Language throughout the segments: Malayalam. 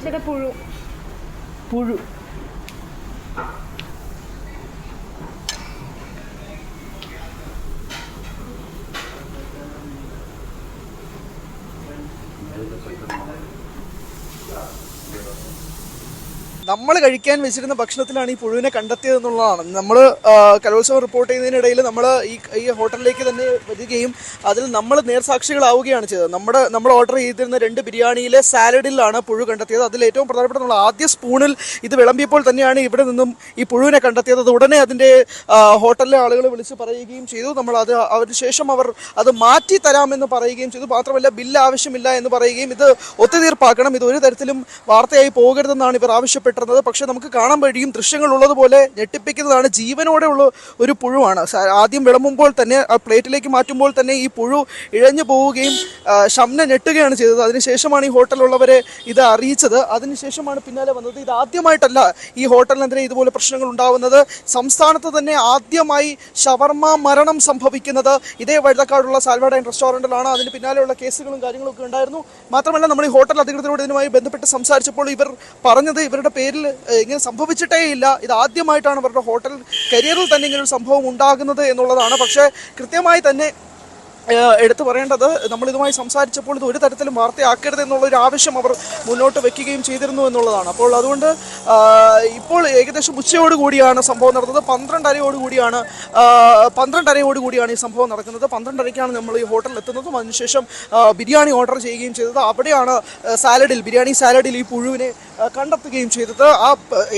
പുഴു പുഴു. നമ്മൾ കഴിക്കാൻ വെച്ചിരുന്ന ഭക്ഷണത്തിലാണ് ഈ പുഴുവിനെ കണ്ടെത്തിയത് എന്നുള്ളതാണ്. നമ്മൾ കലോത്സവം റിപ്പോർട്ട് ചെയ്യുന്നതിനിടയിൽ നമ്മൾ ഈ ഹോട്ടലിലേക്ക് തന്നെ വരികയും അതിൽ നമ്മൾ നേർസാക്ഷികളാവുകയാണ് ചെയ്തത്. നമ്മൾ ഓർഡർ ചെയ്തിരുന്ന 2 ബിരിയാണിയിലെ സാലഡിലാണ് പുഴു കണ്ടെത്തിയത്. അതിൽ ഏറ്റവും പ്രധാനപ്പെട്ട നമ്മൾ ആദ്യ സ്പൂണിൽ ഇത് വിളമ്പിയപ്പോൾ തന്നെയാണ് ഇവിടെ നിന്നും ഈ പുഴുവിനെ കണ്ടെത്തിയത്. അത് ഉടനെ അതിൻ്റെ ഹോട്ടലിലെ ആളുകൾ വിളിച്ച് പറയുകയും ചെയ്തു. അതിനുശേഷം അവർ അത് മാറ്റി തരാമെന്ന് പറയുകയും ചെയ്തു. മാത്രമല്ല ബില്ല് ആവശ്യമില്ല എന്ന് പറയുകയും ഇത് ഒത്തുതീർപ്പാക്കണം, ഇത് ഒരു തരത്തിലും വാർത്തയായി പോകരുതെന്നാണ് ഇവർ ആവശ്യപ്പെട്ടത്. പക്ഷെ നമുക്ക് കാണാൻ കഴിയും, ദൃശ്യങ്ങൾ ഉള്ളതുപോലെ ഞെട്ടിപ്പിക്കുന്നതാണ്. ജീവനോടെ ഉള്ള ഒരു പുഴുവാണ്. ആദ്യം വിളമ്പുമ്പോൾ തന്നെ ആ പ്ലേറ്റിലേക്ക് മാറ്റുമ്പോൾ തന്നെ ഈ പുഴു ഇഴഞ്ഞു പോവുകയും ഷംന ഞെട്ടുകയാണ് ചെയ്തത്. അതിനുശേഷമാണ് ഈ ഹോട്ടലുള്ളവരെ ഇത് അറിയിച്ചത്. അതിനുശേഷമാണ് പിന്നാലെ വന്നത്. ഇത് ആദ്യമായിട്ടല്ല ഈ ഹോട്ടലിനെതിരെ ഇതുപോലെ പ്രശ്നങ്ങൾ ഉണ്ടാവുന്നത്. സംസ്ഥാനത്ത് തന്നെ ആദ്യമായി ഷവർമ മരണം സംഭവിക്കുന്നത് ഇതേ വഴുതക്കാടുള്ള സാൽവഡൈൻ റെസ്റ്റോറൻറ്റിലാണ്. അതിന് പിന്നാലെയുള്ള കേസുകളും കാര്യങ്ങളൊക്കെ ഉണ്ടായിരുന്നു. മാത്രമല്ല നമ്മൾ ഈ ഹോട്ടൽ അധികൃതരോട് ഇതിനുമായി ബന്ധപ്പെട്ട് സംസാരിച്ചപ്പോൾ ഇവർ പറഞ്ഞത് ഇവരുടെ പേരിൽ ഇങ്ങനെ സംഭവിച്ചിട്ടേ ഇല്ല, ഇത് ആദ്യമായിട്ടാണ് അവരുടെ ഹോട്ടൽ കരിയറിൽ തന്നെ ഇങ്ങനെ ഒരു സംഭവം ഉണ്ടാകുന്നത് എന്നുള്ളതാണ്. പക്ഷേ കൃത്യമായി തന്നെ എടുത്തു പറയേണ്ടത്, നമ്മളിതുമായി സംസാരിച്ചപ്പോൾ ഇത് ഒരു തരത്തിലും വാർത്തയാക്കരുത് എന്നുള്ളൊരു ആവശ്യം അവർ മുന്നോട്ട് വെക്കുകയും ചെയ്തിരുന്നു എന്നുള്ളതാണ്. അപ്പോൾ അതുകൊണ്ട് ഇപ്പോൾ ഏകദേശം ഉച്ചയോടുകൂടിയാണ് സംഭവം നടന്നത്. 12:30 ഈ സംഭവം നടക്കുന്നത്. 12:30 നമ്മൾ ഈ ഹോട്ടലിൽ എത്തുന്നതും അതിനുശേഷം ബിരിയാണി ഓർഡർ ചെയ്യുകയും ചെയ്തത്. അവിടെയാണ് ബിരിയാണി സാലഡിൽ ഈ പുഴുവിനെ കണ്ടെത്തുകയും ചെയ്തത്.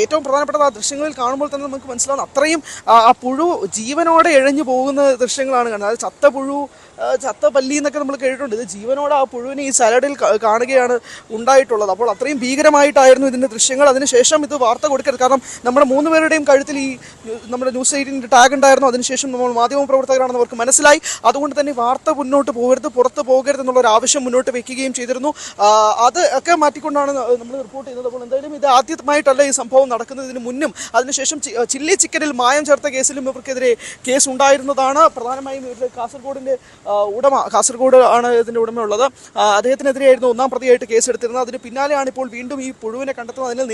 ഏറ്റവും പ്രധാനപ്പെട്ടത് ആ ദൃശ്യങ്ങളിൽ കാണുമ്പോൾ തന്നെ നമുക്ക് മനസ്സിലാവുന്ന അത്രയും ആ പുഴു ജീവനോടെ ഇഴഞ്ഞു പോകുന്ന ദൃശ്യങ്ങളാണ് കാണുന്നത്. അത് ചത്ത പുഴു, ചത്ത പല്ലി എന്നൊക്കെ നമ്മൾ കേട്ടിട്ടുണ്ട്. ഇത് ജീവനോടെ ആ പുഴുവിനെ ഈ സാലഡിൽ കാണുകയാണ് ഉണ്ടായിട്ടുള്ളത്. അപ്പോൾ അത്രയും ഭീകരമായിട്ടായിരുന്നു ഇതിൻ്റെ ദൃശ്യങ്ങൾ. അതിനുശേഷം ഇത് വാർത്ത കൊടുക്കരുത്, കാരണം നമ്മുടെ 3 പേരുടെയും കഴുത്തിൽ ഈ നമ്മുടെ ന്യൂസ് 18 ടാഗ് ഉണ്ടായിരുന്നു. അതിനുശേഷം നമ്മൾ മാധ്യമപ്രവർത്തകരാണെന്ന് അവർക്ക് മനസ്സിലായി. അതുകൊണ്ട് തന്നെ വാർത്ത മുന്നോട്ട് പോകരുത്, പുറത്ത് പോകരുത് എന്നുള്ളൊരു ആവശ്യം മുന്നോട്ട് വെക്കുകയും ചെയ്തിരുന്നു. അത് ഒക്കെ മാറ്റിക്കൊണ്ടാണ് നമ്മൾ റിപ്പോർട്ട് ചെയ്യുന്നത്. അപ്പോൾ എന്തായാലും ഇത് ആദ്യമായിട്ടല്ല ഈ സംഭവം നടക്കുന്നതിന് മുന്നും അതിനുശേഷം ചില്ലി ചിക്കനിൽ മായം ചേർത്ത കേസിലും ഇവർക്കെതിരെ കേസ് ഉണ്ടായിരുന്നതാണ്. പ്രധാനമായും ഇവരുടെ കാസർഗോഡ് ആണ് ഇതിൻ്റെ ഉടമയുള്ളത്. അദ്ദേഹത്തിനെതിരെയായിരുന്നു 1ാം പ്രതിയായിട്ട് കേസെടുത്തിരുന്നത്. അതിന് പിന്നാലെയാണ് ഇപ്പോൾ വീണ്ടും ഈ പുഴുവിനെ കണ്ടെത്തുന്നത്. അതിന്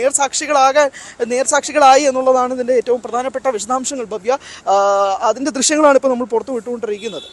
നേർസാക്ഷികളായി എന്നുള്ളതാണ് ഇതിൻ്റെ ഏറ്റവും പ്രധാനപ്പെട്ട വിശദാംശങ്ങൾ. ഭവ്യ, അതിൻ്റെ ദൃശ്യങ്ങളാണ് ഇപ്പോൾ നമ്മൾ പുറത്തു വിട്ടുകൊണ്ടിരിക്കുന്നത്.